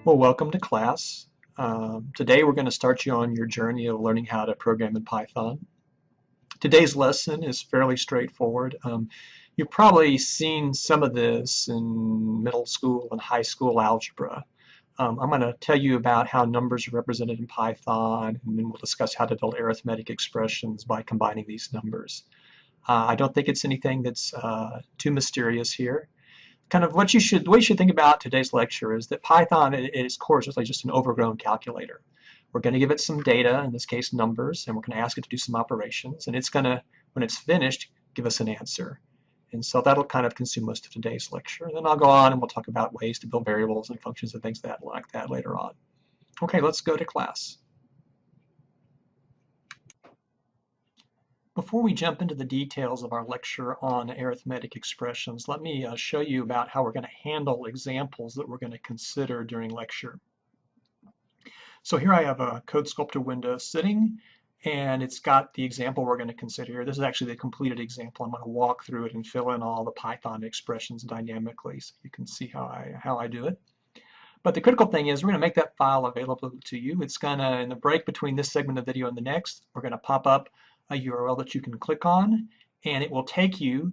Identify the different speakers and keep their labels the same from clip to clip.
Speaker 1: Well, welcome to class. Today we're going to start you on your journey of learning how to program in Python. Today's lesson is fairly straightforward. You've probably seen some of this in middle school and high school algebra. I'm going to tell you about how numbers are represented in Python, and then we'll discuss how to build arithmetic expressions by combining these numbers. I don't think it's anything that's too mysterious here. Kind of what the way you should think about today's lecture is that Python at its core is just an overgrown calculator. We're going to give it some data, in this case numbers, and we're going to ask it to do some operations, and it's going to, when it's finished, give us an answer. And so that'll kind of consume most of today's lecture. And then I'll go on and we'll talk about ways to build variables and functions and things like that later on. Okay, let's go to class. Before we jump into the details of our lecture on arithmetic expressions, let me show you about how we're going to handle examples that we're going to consider during lecture. So here I have a Code Sculptor window sitting, and it's got the example we're going to consider here. This is actually the completed example. I'm going to walk through it and fill in all the Python expressions dynamically so you can see how I do it. But the critical thing is we're going to make that file available to you. It's going to, in the break between this segment of video and the next, we're going to pop up a URL that you can click on, and it will take you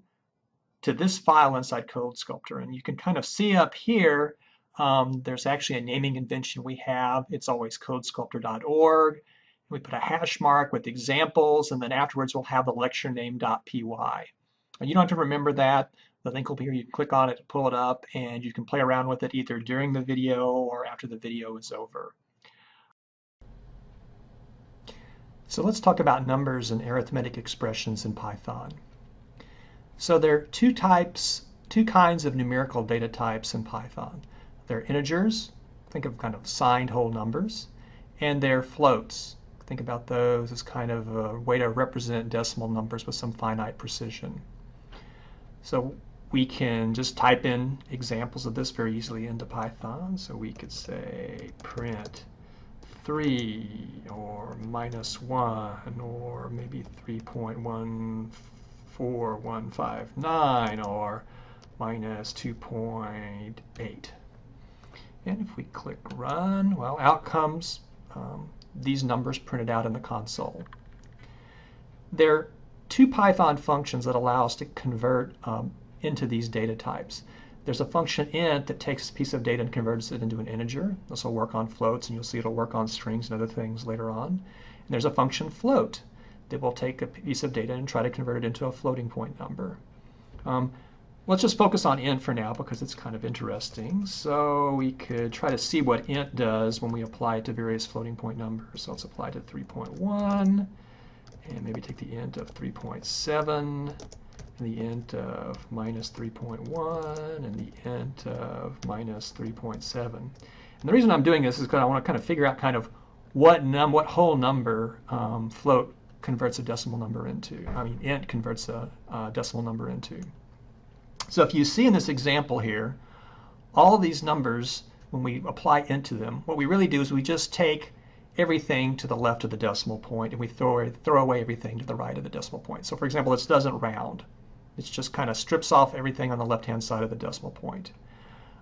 Speaker 1: to this file inside Code Sculptor. And you can kind of see up here, there's actually a naming convention we have. It's always codesculptor.org. We put a hash mark with examples, and then afterwards we'll have the lecture name.py. You don't have to remember that. The link will be here. You can click on it, pull it up, and you can play around with it either during the video or after the video is over. So let's talk about numbers and arithmetic expressions in Python. So there are two kinds of numerical data types in Python. They're integers, think of kind of signed whole numbers, and they're floats. Think about those as kind of a way to represent decimal numbers with some finite precision. So we can just type in examples of this very easily into Python. So we could say print 3 or -1 or maybe 3.14159 or -2.8. And if we click run, well, out comes these numbers printed out in the console. There are two Python functions that allow us to convert into these data types. There's a function int that takes a piece of data and converts it into an integer. This will work on floats, and you'll see it'll work on strings and other things later on. And there's a function float that will take a piece of data and try to convert it into a floating point number. Let's just focus on int for now because it's kind of interesting. So we could try to see what int does when we apply it to various floating point numbers. So let's apply it to 3.1, and maybe take the int of 3.7. and the int of -3.1 and the int of -3.7. And the reason I'm doing this is because I want to kind of figure out kind of what whole number float converts a decimal number into. I mean, int converts a decimal number into. So if you see in this example here, all of these numbers, when we apply int to them, what we really do is we just take everything to the left of the decimal point and we throw away everything to the right of the decimal point. So for example, this doesn't round. It just kind of strips off everything on the left-hand side of the decimal point.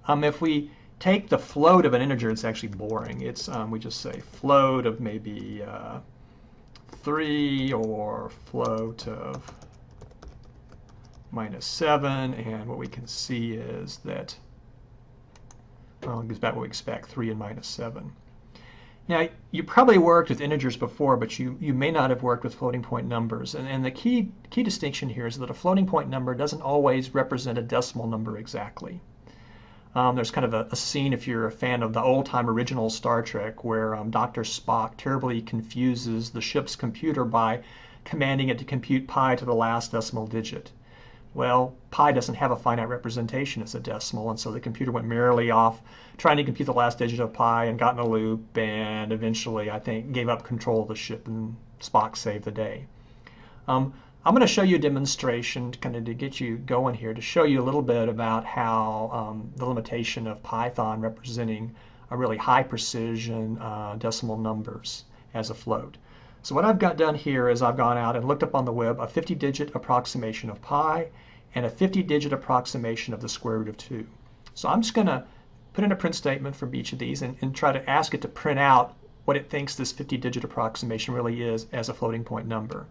Speaker 1: If we take the float of an integer, it's actually boring. It's we just say float of maybe 3 or float of -7, and what we can see is that, well, it gives back what we expect, 3 and -7. Now, you probably worked with integers before, but you may not have worked with floating point numbers. And the key distinction here is that a floating point number doesn't always represent a decimal number exactly. There's kind of a scene, if you're a fan of the old-time original Star Trek, where Dr. Spock terribly confuses the ship's computer by commanding it to compute pi to the last decimal digit. Well, pi doesn't have a finite representation as a decimal, and so the computer went merrily off trying to compute the last digit of pi and got in a loop, and eventually, I think, gave up control of the ship, and Spock saved the day. I'm going to show you a demonstration kind of to get you going here, to show you a little bit about how the limitation of Python representing a really high precision decimal numbers as a float. So what I've got done here is I've gone out and looked up on the web a 50-digit approximation of pi and a 50-digit approximation of the square root of 2. So I'm just going to put in a print statement from each of these and try to ask it to print out what it thinks this 50-digit approximation really is as a floating point number.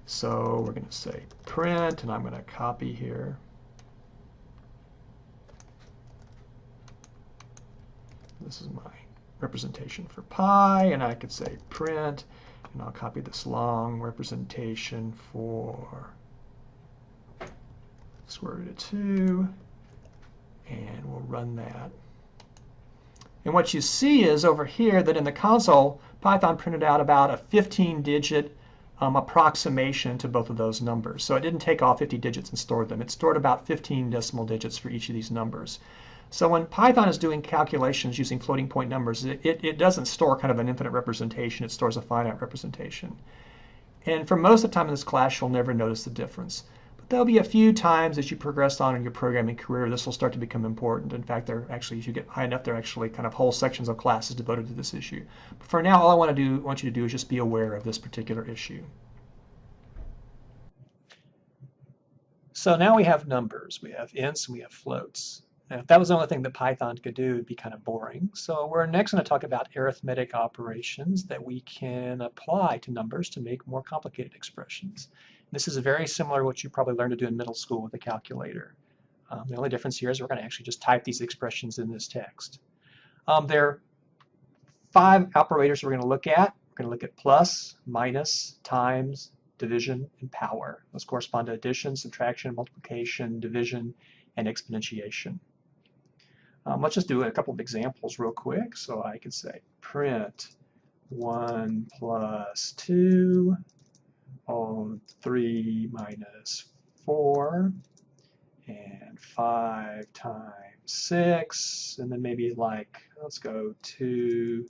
Speaker 1: So we're going to say print, and I'm going to copy here. This is my representation for pi, and I could say print, and I'll copy this long representation for square root of 2, and we'll run that. And what you see is over here that in the console, Python printed out about a 15-digit approximation to both of those numbers. So it didn't take all 50 digits and store them. It stored about 15 decimal digits for each of these numbers. So when Python is doing calculations using floating point numbers, it doesn't store kind of an infinite representation. It stores a finite representation. And for most of the time in this class, you'll never notice the difference. But there'll be a few times as you progress on in your programming career, this will start to become important. In fact, if you get high enough, there are actually kind of whole sections of classes devoted to this issue. But for now, all I want you to do is just be aware of this particular issue. So now we have numbers. We have ints and we have floats. Now, if that was the only thing that Python could do, it'd be kind of boring. So we're next going to talk about arithmetic operations that we can apply to numbers to make more complicated expressions. This is very similar to what you probably learned to do in middle school with a calculator. The only difference here is we're going to actually just type these expressions in this text. There are 5 operators we're going to look at. We're going to look at plus, minus, times, division, and power. Those correspond to addition, subtraction, multiplication, division, and exponentiation. Let's just do a couple of examples real quick. So I could say print 1 plus 2 on 3 minus 4 and 5 times 6, and then maybe like, let's go 2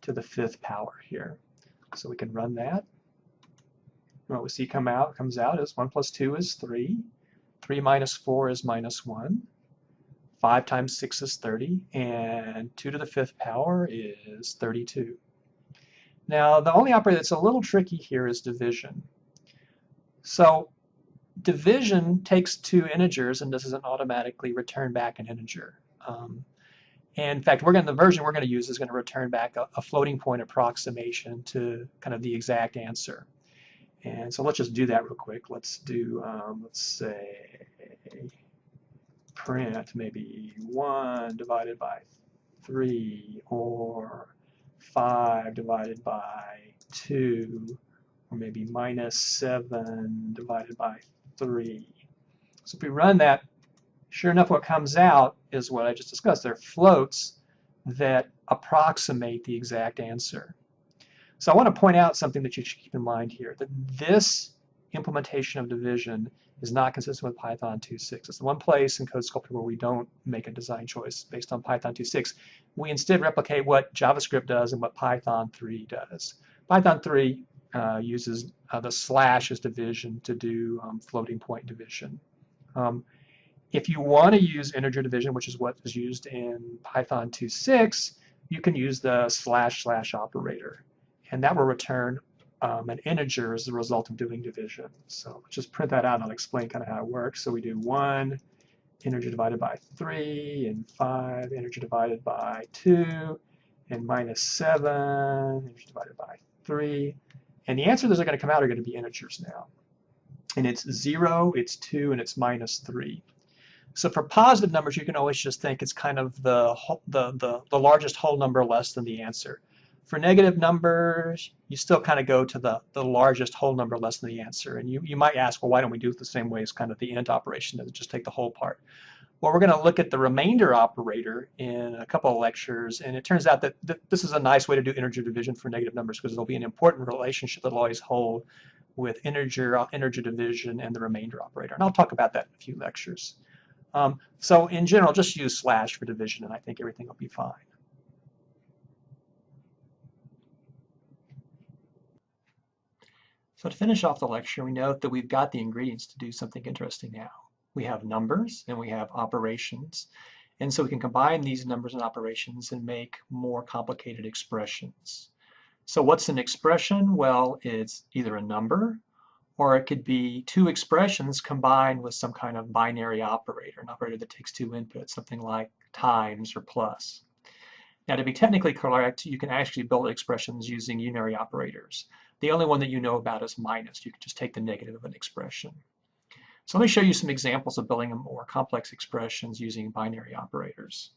Speaker 1: to the 5th power here. So we can run that. What we see comes out is 1 plus 2 is 3. 3 minus 4 is minus 1. 5 times 6 is 30, and 2 to the 5th power is 32. Now, the only operator that's a little tricky here is division. So division takes 2 integers and doesn't automatically return back an integer. And in fact, the version we're going to use is going to return back a floating point approximation to kind of the exact answer. And so let's just do that real quick. Let's do, let's say, print maybe 1 divided by 3, or 5 divided by 2, or maybe minus 7 divided by 3. So if we run that, sure enough, what comes out is what I just discussed. They're floats that approximate the exact answer. So I want to point out something that you should keep in mind here, that this implementation of division is not consistent with Python 2.6. It's the one place in CodeSculptor where we don't make a design choice based on Python 2.6. We instead replicate what JavaScript does and what Python 3 does. Python 3 uses the slash as division to do floating point division. If you want to use integer division, which is what is used in Python 2.6, you can use the // operator, and that will return an integer as a result of doing division. So let's just print that out and I'll explain kind of how it works. So we do 1 integer divided by 3, and 5 integer divided by 2, and minus 7 integer divided by 3. And the answers that are going to come out are going to be integers now. And it's 0, it's 2, and it's minus 3. So for positive numbers, you can always just think it's kind of the largest whole number less than the answer. For negative numbers, you still kind of go to the largest whole number less than the answer. And you might ask, well, why don't we do it the same way as kind of the int operation, that just take the whole part? Well, we're going to look at the remainder operator in a couple of lectures, and it turns out that this is a nice way to do integer division for negative numbers, because it'll be an important relationship that'll always hold with integer division and the remainder operator. And I'll talk about that in a few lectures. So in general, just use slash for division, and I think everything will be fine. So to finish off the lecture, we note that we've got the ingredients to do something interesting now. We have numbers and we have operations, and so we can combine these numbers and operations and make more complicated expressions. So what's an expression? Well, it's either a number or it could be two expressions combined with some kind of binary operator, an operator that takes two inputs, something like times or plus. Now, to be technically correct, you can actually build expressions using unary operators. The only one that you know about is minus. You can just take the negative of an expression. So let me show you some examples of building more complex expressions using binary operators.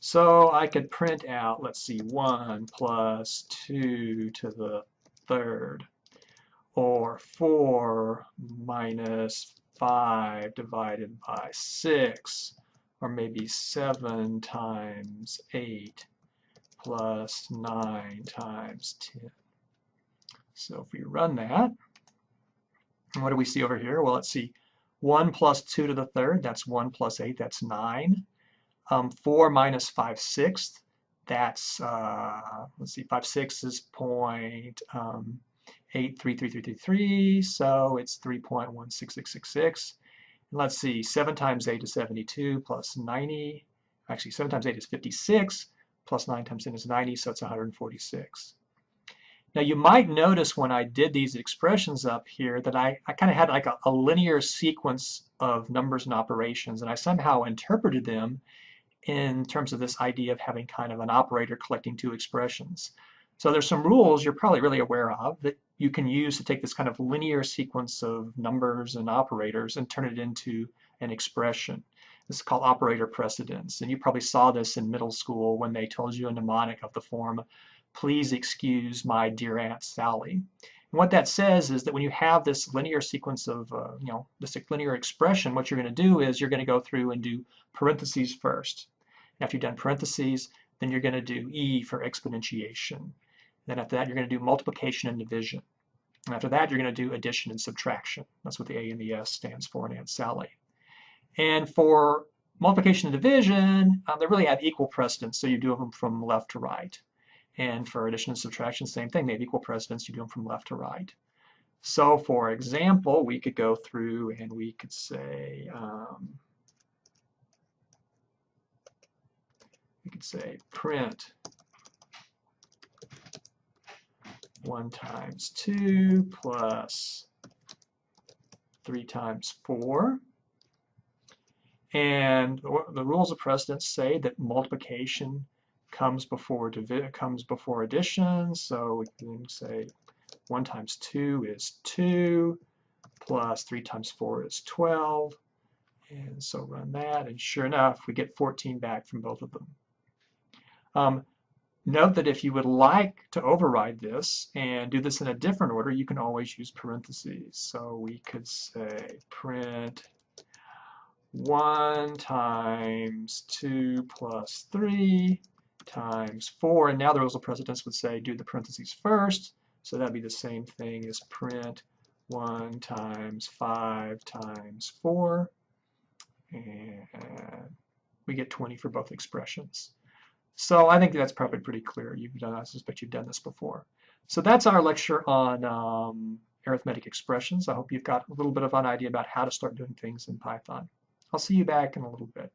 Speaker 1: So I could print out, let's see, 1 plus 2 to the third, or 4 minus 5 divided by 6, or maybe 7 times 8 plus 9 times 10. So if we run that, what do we see over here? Well, let's see. 1 plus 2 to the third, that's 1 plus 8, that's 9. 4 minus 5/6, that's, let's see, 5/6 is 0.833333, so it's 3.16666. Let's see, 7 times 8 is 72 plus 90. Actually, 7 times 8 is 56 plus 9 times 10 is 90, so it's 146. Now you might notice when I did these expressions up here that I kind of had like a linear sequence of numbers and operations, and I somehow interpreted them in terms of this idea of having kind of an operator collecting two expressions. So there's some rules you're probably really aware of that you can use to take this kind of linear sequence of numbers and operators and turn it into an expression. This is called operator precedence, and you probably saw this in middle school when they told you a mnemonic of the form, "Please excuse my dear Aunt Sally." And what that says is that when you have this linear sequence of, this linear expression, what you're going to do is you're going to go through and do parentheses first. After you've done parentheses, then you're going to do E for exponentiation. Then after that, you're going to do multiplication and division. And after that, you're going to do addition and subtraction. That's what the A and the S stands for in Aunt Sally. And for multiplication and division, they really have equal precedence, so you do them from left to right. And for addition and subtraction, same thing. They have equal precedence. You do them from left to right. So for example, we could go through and we could say, print 1 times 2 plus 3 times 4. And the rules of precedence say that multiplication comes before addition. So we can say 1 times 2 is 2, plus 3 times 4 is 12. And so run that, and sure enough, we get 14 back from both of them. Note that if you would like to override this and do this in a different order, you can always use parentheses. So we could say print 1 times 2 plus 3 times 4. And now the rules of precedence would say do the parentheses first. So that'd be the same thing as print 1 times 5 times 4. And we get 20 for both expressions. So I think that's probably pretty clear. I suspect you've done this before. So that's our lecture on arithmetic expressions. I hope you've got a little bit of an idea about how to start doing things in Python. I'll see you back in a little bit.